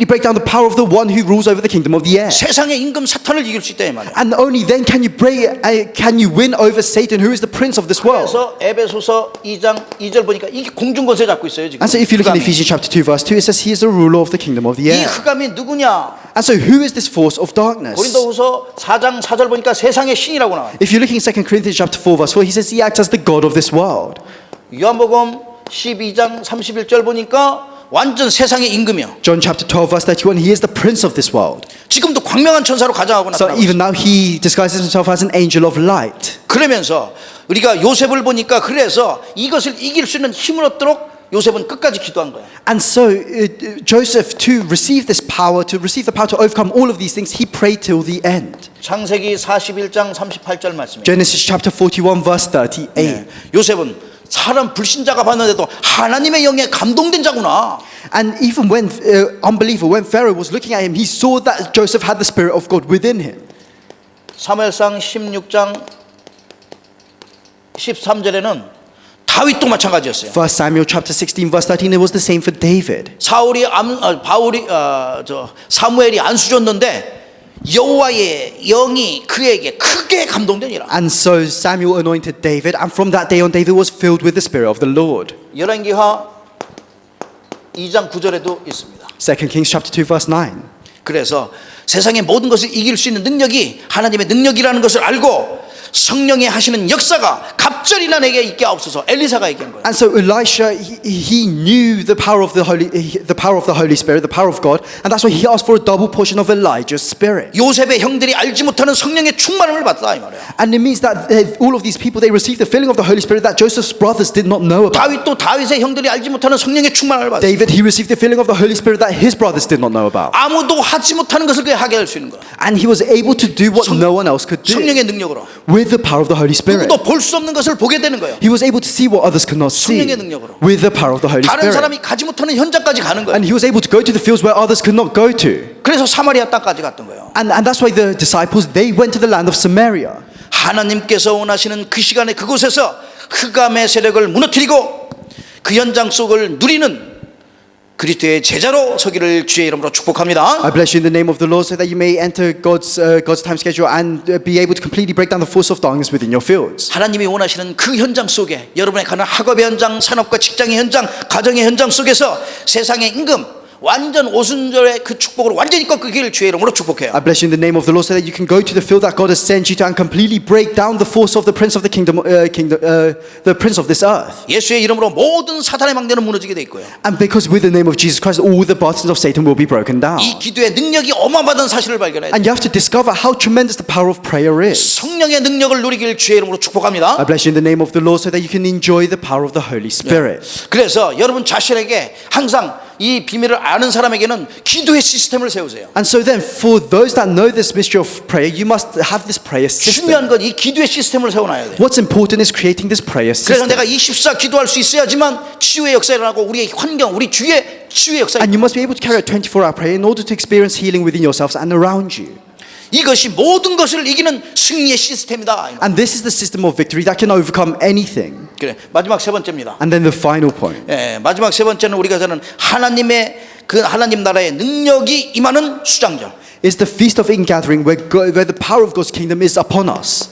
break down the power of the one who rules over the kingdom of the air. 세상의 임금 사탄을 이길 수 있다 이 말이에요. And only then can you win over Satan, who is the prince of this world. 그래서 에베소서 2장 2절 보니까 이게 공중 권세 잡고 있어요 지금. And so if you look in Ephesians chapter 2 verse 2, it says he is the ruler of the kingdom of the 이 air. 흑암이 누구냐? And so who is this force of darkness? 고린도후서 4장 4절 보니까 세상의 신이라고 나와요. If you're looking in 2 Corinthians chapter 4 verse 4, he says he acts as the god of this world. 요한복음 12장 31절 보니까 완전 세상의 임금이요. John chapter 12 verse 31, he is the prince of this world. 지금도 광명한 천사로 가장하고 So 나타나고 even now he disguises himself as an angel of light. 그러면서 우리가 요셉을 보니까 그래서 이것을 이길 수 있는 힘을 얻도록 요셉은 끝까지 기도한 거예요. And so Joseph, to receive this power, to receive the power to overcome all of these things, he prayed till the end. 창세기 41장 38절 말씀이에요. Genesis chapter 41 verse 38. 네. 요셉은 사람 불신자가 봤는데도 하나님의 영에 감동된 자구나. And even when when Pharaoh was looking at him, he saw that Joseph had the spirit of God within him. 사무엘상 16장 13절에는 다윗도 마찬가지였어요. 1 Samuel chapter 16 verse 13, it was the same for David. 사무엘이 안수 줬는데 여호와의 영이 그에게 크게 감동되니라. And so Samuel anointed David, and from that day on David was filled with the spirit of the Lord. 열왕기하 2장 9절에도 있습니다. 2 Kings chapter 2 verse 9. 그래서 세상의 모든 것을 이길 수 있는 능력이 하나님의 능력이라는 것을 알고 성령의 하시는 역사가 갑절이나 내게 있게 하옵소서. 엘리사가 얘기한 거예요. And so Elisha, he knew the power of the Holy Spirit, the power of God, and that's why he asked for a double portion of Elijah's spirit. 요셉의 형들이 알지 못하는 성령의 충만함을 받다 이 말이에요. And it means that all of these people, they received the filling of the Holy Spirit that Joseph's brothers did not know about. 다윗도 다윗의 형들이 알지 못하는 성령의 충만함을 받았어요. David, he received the filling of the Holy Spirit that his brothers did not know about. 아무도 하지 못하는 것을 그에 하게 할 수 있는 거예요. And he was able to do what no one else could do 성령의 능력으로. with the power of the Holy Spirit. 누구도 볼 수 없는 것을 보게 되는 거예요. He was able to see what others could not see 성령의 능력으로. with the power of the Holy 다른 Spirit. 사람이 가지 못하는 현장까지 가는 거예요. And he was able to go to the fields where others could not go to. 그래서 사마리아 땅까지 갔던 거예요. And that's why the disciples, they went to the land of Samaria. 하나님께서 원하시는 그 시간에 그곳에서 흑암의 세력을 무너뜨리고 그 현장 속을 누리는 그리스도의 제자로 서기를 주의 이름으로 축복합니다. I bless you in the name of the Lord so that you may enter God's time schedule and be able to completely break down the force of darkness within your fields. 하나님이 원하시는 그 현장 속에 여러분의 가는 학업의 현장, 산업과 직장의 현장, 가정의 현장 속에서 세상의 임금 완전 오순절의 그 축복으로 완전히 꺾이기를 주의 이름으로 축복해요. I bless you in the name of the Lord so that you can go to the field that God has sent you to and completely break down the force of the prince of the the prince of this earth. 예수의 이름으로 모든 사탄의 망대는 무너지게 돼 있고요. And because with the name of Jesus Christ, all the buttons of Satan will be broken down. 이 기도의 능력이 어마어마한 사실을 발견해야 돼요. And you have to discover how tremendous the power of prayer is. 성령의 능력을 누리기를 주의 이름으로 축복합니다. I bless you in the name of the Lord so that you can enjoy the power of the Holy Spirit. 그래서 여러분 자신에게 항상 이 비밀을 아는 사람에게는 기도의 시스템을 세우세요. And so then, for those that know this mystery of prayer, you must have this prayer system. 중요한 건 이 기도의 시스템을 세워놔야 돼요. What's important is creating this prayer 그래서 system. 내가 24 기도할 수 있어야지만 치유의 역사가 일어나고 우리의 환경, 우리 주위에 치유의 역사가 And you must be able to carry out 24-hour prayer in order to experience healing within yourselves and around you. 이것이 모든 것을 이기는 승리의 시스템이다. And this is the system of victory that can overcome anything. 그래 마지막 세 번째입니다. And then the final point. 마지막 세 번째는 우리가 사는 하나님의 그 하나님 나라의 능력이 임하는 수장절. Is the feast of ingathering where the power of God's kingdom is upon us.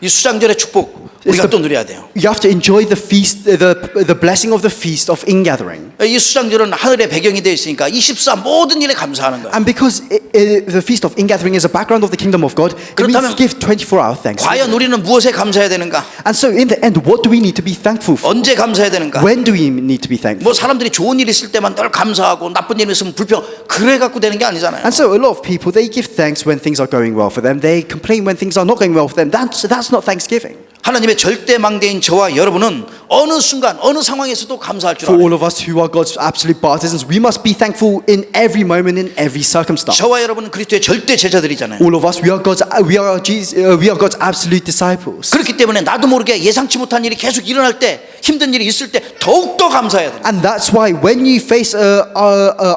이 수장절의 축복 우리가 또 누려야 돼요. You have to enjoy the feast, the blessing of the feast of ingathering. 이 수장절은 하늘의 배경이 되어 있으니까 24 모든 일에 감사하는 거예요. And because the feast of ingathering is a background of the kingdom of God, it means 그렇다면 give 24-hour thanks. 과연 우리는 무엇에 감사해야 되는가? And so in the end, what do we need to be thankful for? 언제 감사해야 되는가? When do we need to be thankful? 뭐 사람들이 좋은 일 있을 때만 늘 감사하고 나쁜 일 있으면 불평 그래 갖고 되는 게 아니잖아요. And so a lot of people, they give thanks when things are going well for them. They complain when things are not going well for them. That's not thanksgiving. 하나님의 절대 망대인 저와 여러분은 어느 순간 어느 상황에서도 감사할 줄 For 알아요. all of us who are God's absolute partisans, we must be thankful in every moment, in every circumstance. 저와 여러분은 그리스도의 절대 제자들이잖아요. All of us, we are God's absolute disciples. 그렇기 때문에 나도 모르게 예상치 못한 일이 계속 일어날 때 힘든 일이 있을 때 더욱더 감사해야 돼요. And that's why when you face a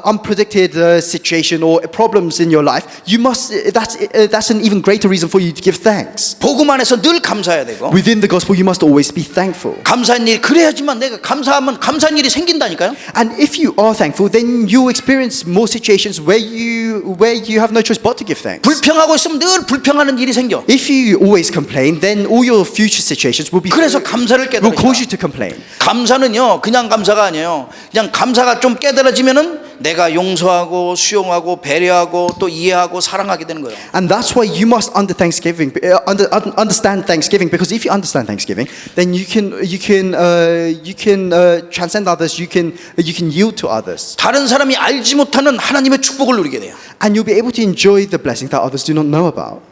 unpredicted situation or problems in your life, you must. That's an even greater reason for you to give thanks. 복음 안에서 늘 감사해야 되고 Within the gospel, you must always be thankful. 감사한 일 그래야지만 내가 감사하면 감사한 일이 생긴다니까요. And if you are thankful, then you experience more situations where you have no choice but to give thanks. 불평하고 있으면 늘 불평하는 일이 생겨. If you always complain, then all your future situations will 그래서 감사를 will cause you 깨달으니까. to complain. 감사는요 그냥 감사가 아니에요. 그냥 감사가 좀 깨달아지면은 내가 용서하고 수용하고 배려하고 또 이해하고 사랑하게 되는 거예요. And that's why you must understand Thanksgiving, because if you understand Thanksgiving, then you can transcend others. You can yield to others, 다른 사람이 알지 못하는 하나님의 축복을 누리게 돼요. and you'll be able to enjoy the blessings that others do not know about.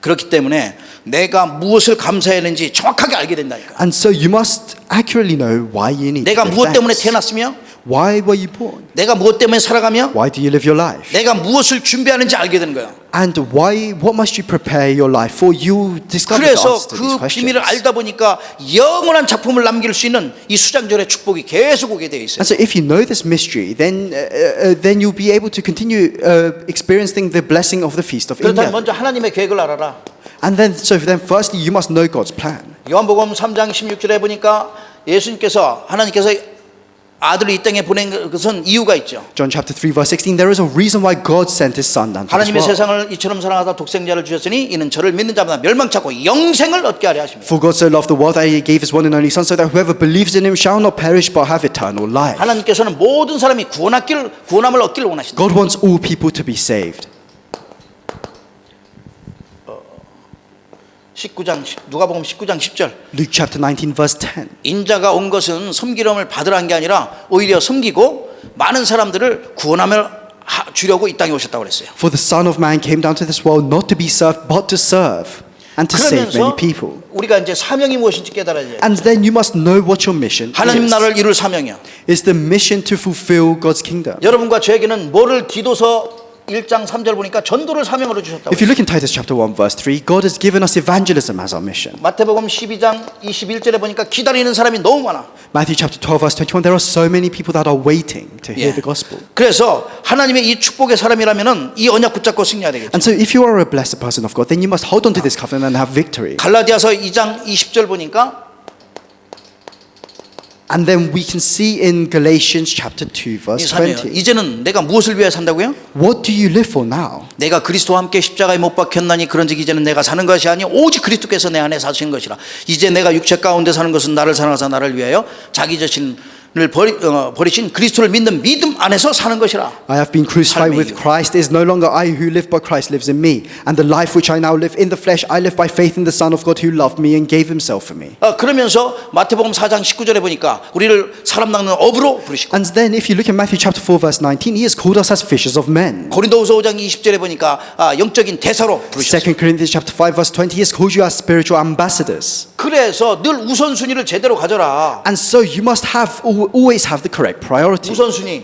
그렇기 때문에 내가 무엇을 감사해야 하는지 정확하게 알게 된다니까. And so you must accurately know why you need to 내가 give 무엇 때문에 thanks. 태어났으며 Why were you born? 내가 무엇 때문에 살아가며 Why do you live your life? 내가 무엇을 준비하는지 알게 되는 거예요. And what must you prepare your life for? You discover the 그래서 answer to these 그 questions. 비밀을 알다 보니까 영원한 작품을 남길 수 있는 이 수장절의 축복이 계속 오게 되어 있어요. And so if you know this mystery, then you'll be able to continue experiencing the blessing of the feast of 그렇다면 Ingathering. 먼저 하나님의 계획을 알아라. And then firstly you must know God's plan. 요한복음 3장 16절에 보니까 하나님께서 아들을 이 땅에 보낸 것은 이유가 있죠. John chapter 3 verse 16, there is a reason why God sent his son down to this 하나님의 world. 세상을 이처럼 사랑하사 독생자를 주셨으니 이는 저를 믿는 자마다 멸망치 않고 영생을 얻게 하려 하십니다. For God so loved the world that he gave his one and only son, so that whoever believes in him shall not perish but have eternal life. 하나님께서는 모든 사람이 구원함을 얻기를 원하신다. God wants all people to be saved. 19장 누가복음 19장 10절. Luke chapter 19 verse 10. 인자가 온 것은 섬기름을 받으라 한 게 아니라 오히려 섬기고 많은 사람들을 구원함을 주려고 이 땅에 오셨다고 그랬어요. For the Son of Man came down to this world not to be served but to serve and to save many 그러면서 people. 우리가 이제 사명이 무엇인지 깨달아야 돼요. And then you must know what your mission 하나님 is. 나라를 이룰 사명이요. It's the mission to fulfill God's kingdom. 여러분과 저에게는 뭐를 디도서 1장 3절 보니까 전도를 사명으로 주셨다고. If you look in Titus chapter 1 verse 3, God has given us evangelism as our mission. 마태복음 12장 21절에 보니까 기다리는 사람이 너무 많아. Matthew chapter 12 verse 21, there are so many people that are waiting to hear the gospel. 그래서 하나님의 이 축복의 사람이라면은 이 언약 붙잡고 승리해야 되겠죠. And so if you are a blessed person of God, then you must hold on to this covenant and have victory. 갈라디아서 2장 20절 보니까 And then we can see in Galatians chapter 2 verse 20. 이제는 내가 무엇을 위해 산다고요? What do you live for now? 내가 그리스도와 함께 십자가에 못 박혔나니 그런즉 이제는 내가 사는 것이 아니 오직 그리스도께서 내 안에 사신 것이라. 이제 내가 육체 가운데 사는 것은 나를 사랑하사 나를 위하여 자기 자신을 버리신 그리스도를 믿는 믿음 안에서 사는 것이라. I have been crucified with Christ. It is no longer I who live, but Christ lives in me. And the life which I now live in the flesh, I live by faith in the Son of God who loved me and gave himself for me. 그러면서 마태복음 4장 19절에 보니까 우리를 사람 낚는 어부로 부르시고, And then if you look at Matthew chapter 4 verse 19, he has called us as fishers of men. 고린도후서 5장 20절에 보니까 영적인 대사로 부르셨어요. 2 Corinthians chapter 5 verse 20, he has called you as spiritual ambassadors. 그래서 늘 우선순위를 제대로 가져라. And so you must have always have the correct priority. 우선순위.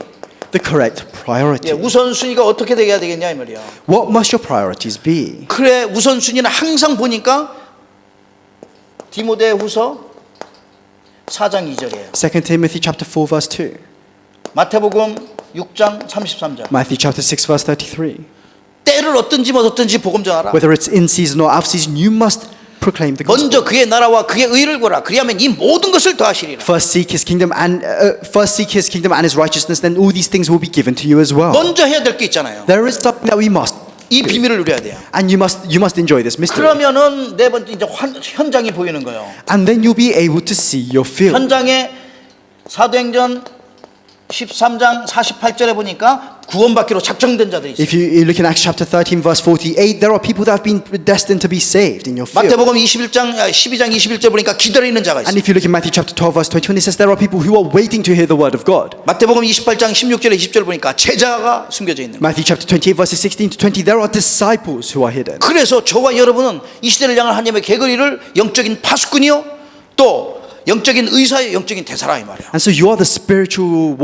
The correct priority. 우선순위가 어떻게 돼야 되겠냐 이 말이야. What must your priorities be? 그래 우선순위는 항상 보니까 디모데후서 4장 2절이에요. 2 Timothy chapter 4 verse 2. 마태복음 6장 33절. Matthew chapter 6 verse 33. 때를 얻든지 못 얻든지 복음 전하라. Whether it's in season or out of season, you must proclaim the gospel. 먼저 그의 나라와 그의 의를 구하라. 그리하면 이 모든 것을 더하시리라. First seek his kingdom and his righteousness, then all these things will be given to you as well. 먼저 해야 될 게 있잖아요. There is something that we must, 이 비밀을 누려야 돼요. and you must enjoy this mystery. 그러면은 네 번째 이제 현장이 보이는 거예요. And then you'll be able to see your field. 현장에 사도행전 13장 48절에 보니까 구원받기로 작정된 자들이 있어요. If you look in Acts chapter 13 verse 48, there are people that have been destined to be saved in your field. 마태복음 12장 21절 보니까 기다리는 자가 And 있어요. if you look in Matthew chapter 12 verse 21, it says there are people who are waiting to hear the word of God. 마태복음 28장 16절에 20절 보니까 제자가 숨겨져 있는 거예요. Matthew chapter 28 verses 16 to 20, there are disciples who are hidden. 그래서 저와 여러분은 이 시대를 향한 하나님의 개거리를 영적인 파수꾼이요 또 영적인 의사의 영적인 대사라 이 말이야. And so you are the spiritual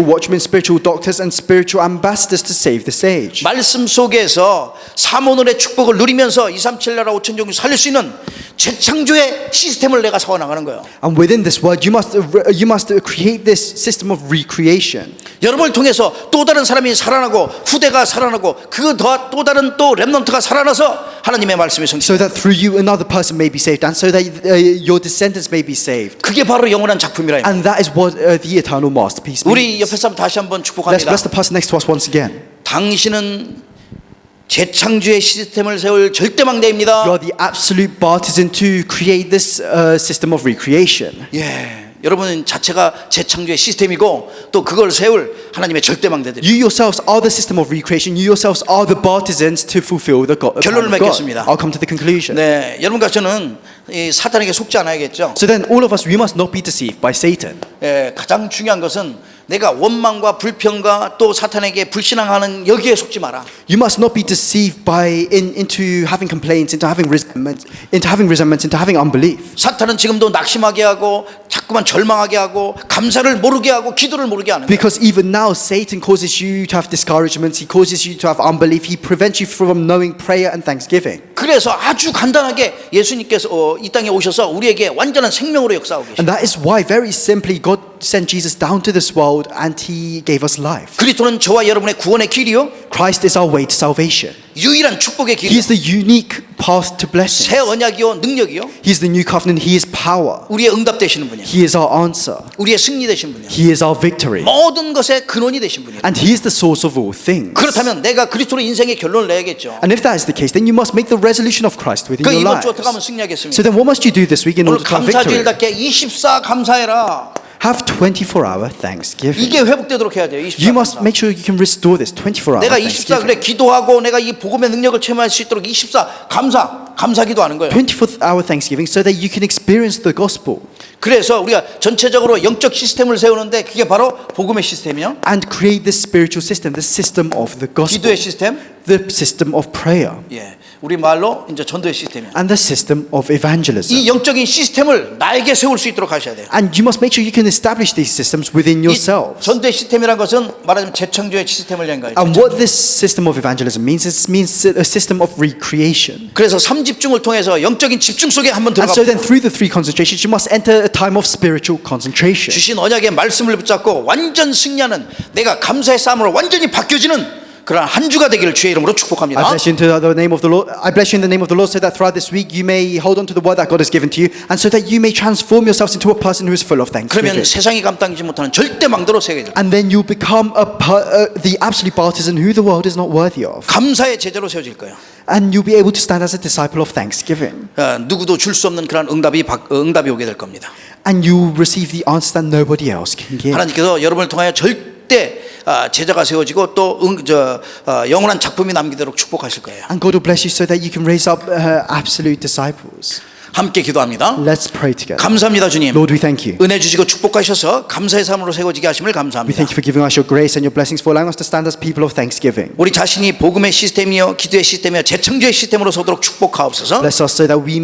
watchmen, spiritual doctors, and spiritual ambassadors to save this age. 말씀 속에서 사모늘의 축복을 누리면서 237 나라 5천 종류 살릴 수 있는 재창조의 시스템을 내가 세워 나가는 거예요. And within this word, you must create this system of recreation. 여러분을 통해서 또 다른 사람이 살아나고 후대가 살아나고 또 다른 또 렘넌트가 살아나서 하나님의 말씀이 성취. So that through you another person may be saved, and so that your descendants may be saved. 그게 바로 영원한 작품이라. And that is what the eternal masterpiece 우리 means. 옆에 사람 다시 한번 Let's 축복합니다. bless the person next to us once again. 당신은 재창조의 시스템을 세울 You 절대망대입니다. are the absolute partisan to create this system of recreation. 예, 여러분 자체가 재창조의 시스템이고 또 그걸 세울 하나님의 절대망대들. You yourselves are the system of recreation. You yourselves are the partisans to fulfill the plan 결론을 of God. 맺겠습니다. I'll come to the conclusion. 네, 여러분과 저는 이 사탄에게 속지 않아야겠죠. So then all of us, we must not be deceived by Satan. 예, 가장 중요한 것은 내가 원망과 불평과 또 사탄에게 불신앙하는 여기에 속지 마라. You must not be deceived into having complaints, into having resentment, into having unbelief. 사탄은 지금도 낙심하게 하고 자꾸만 절망하게 하고 감사를 모르게 하고 기도를 모르게 하는 거예요. Because even now Satan causes you to have discouragements, he causes you to have unbelief, he prevents you from knowing prayer and thanksgiving. 그래서 아주 간단하게 예수님께서 이 땅에 오셔서 우리에게 완전한 생명으로 역사하고 계십니다. And that is why very simply God sent Jesus down to this world and he gave us life. 그리스도는 저와 여러분의 구원의 길이요, Christ is our way to salvation. 유일한 축복의 He 길이요, is the unique path to blessing. 새 언약이요, 능력이요, He is the new covenant. He is power. 우리의 응답 되시는 분이요, He is our answer. 우리의 승리 되신 분이요, He is our victory. 모든 것의 근원이 되신 분이요. And he is the source of all things. 그렇다면 내가 그리스도로 인생의 결론을 내야겠죠. And if that is the case, then you must make the resolution of Christ within 그 your 이번 lives. 주 어떻게 하면 So 승리하겠습니까? then what must you do this week in 오늘 order to have victory? 감사주일답게 24 감사해라. Have 24-hour thanksgiving. 이게 회복되도록 해야 돼요. 24 You must 감사. make sure you can restore this 24-hour 내가 24 thanksgiving. 그래 기도하고 내가 이 복음의 능력을 체험할 수 있도록 24 감사 기도하는 거예요. 24-hour thanksgiving so that you can experience the gospel 그래서 우리가 전체적으로 영적 시스템을 세우는데 그게 바로 복음의 시스템이요, and create this spiritual system, the system of the gospel, 기도의 시스템, the system of prayer, 예, 우리 말로 이제 전도의 시스템이에요. and the system of evangelism. 이 영적인 시스템을 나에게 세울 수 있도록 하셔야 돼요. And you must make sure you can establish these systems within 이 yourselves. 전도의 시스템이란 것은 말하자면 재창조의 시스템을 낸 거예요. And what this system of evangelism means, it means a system of recreation. 그래서 3집중을 통해서 영적인 집중 속에 한번 And 들어가 so then through the three concentrations, you must enter a time of spiritual concentration. 주신 언약의 말씀을 붙잡고 완전 승리하는, 내가 감사의 싸움으로 완전히 바뀌어지는 그런 한 주가 되기를 주의 이름으로 I 축복합니다. bless you into the name of the Lord. I bless you in the name of the Lord, so that throughout this week you may hold on to the word that God has given to you, and so that you may transform yourselves into a person who is full of thanksgiving. 그러면 세상이 감당하지 못하는 절대 망대로 세계될, And then you'll become the absolute partisan who the world is not worthy of. 감사의 제자로 세워질 거예요. And you'll be able to stand as a disciple of thanksgiving. 누구도 줄 수 없는 그런 응답이 오게 될 겁니다. And you'll receive the answer that nobody else can give. 하나님께서 여러분을 통하여 절대 제자가 세워지고 또 영원한 작품이 남기도록 축복하실 거예요. And God will bless you so that you can raise up absolute disciples. 함께 기도합니다. Let's pray together. 감사합니다, 주님. Lord, we thank you. 은혜 주시고 축복하셔서 감사의 삶으로 세워지게 하심을 We 감사합니다. thank you for giving us your grace and your blessings, for allowing us to stand as people of thanksgiving. 우리 자신이 복음의 시스템이요, 기도의 시스템이요, 재창조의 시스템으로 서도록 축복하옵소서. Bless us so that we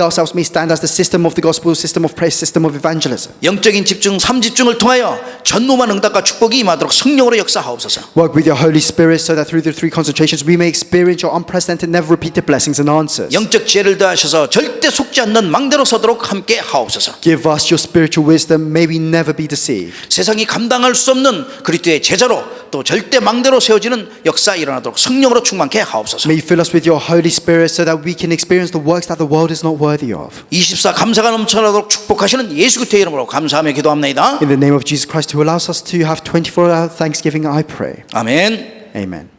ourselves may stand as the system of the gospel, system of praise, system of evangelism. 영적인 집중, 3집중을 통하여 전노만 응답과 축복이 임하도록 성령으로 역사하옵소서. Work with your Holy Spirit so that through the three concentrations we may experience your unprecedented, never repeated blessings and answers. 영적 지혜를 더하셔서 절대 속지 않는 망대로 서도록 함께 하옵소서. Give us your spiritual wisdom. May we never be deceived. 세상이 감당할 수 없는 그리스도의 제자로 또 절대 망대로 세워지는 역사 일어나도록 성령으로 충만케 하옵소서. May you fill us with your Holy Spirit so that we can experience the works that the world is not worthy of. 24 감사가 넘쳐나도록 축복하시는 예수 그리스도의 이름으로 감사하며 기도합니다. In the name of Jesus Christ, who allows us to have 24-hour thanksgiving, I pray. 아멘. Amen.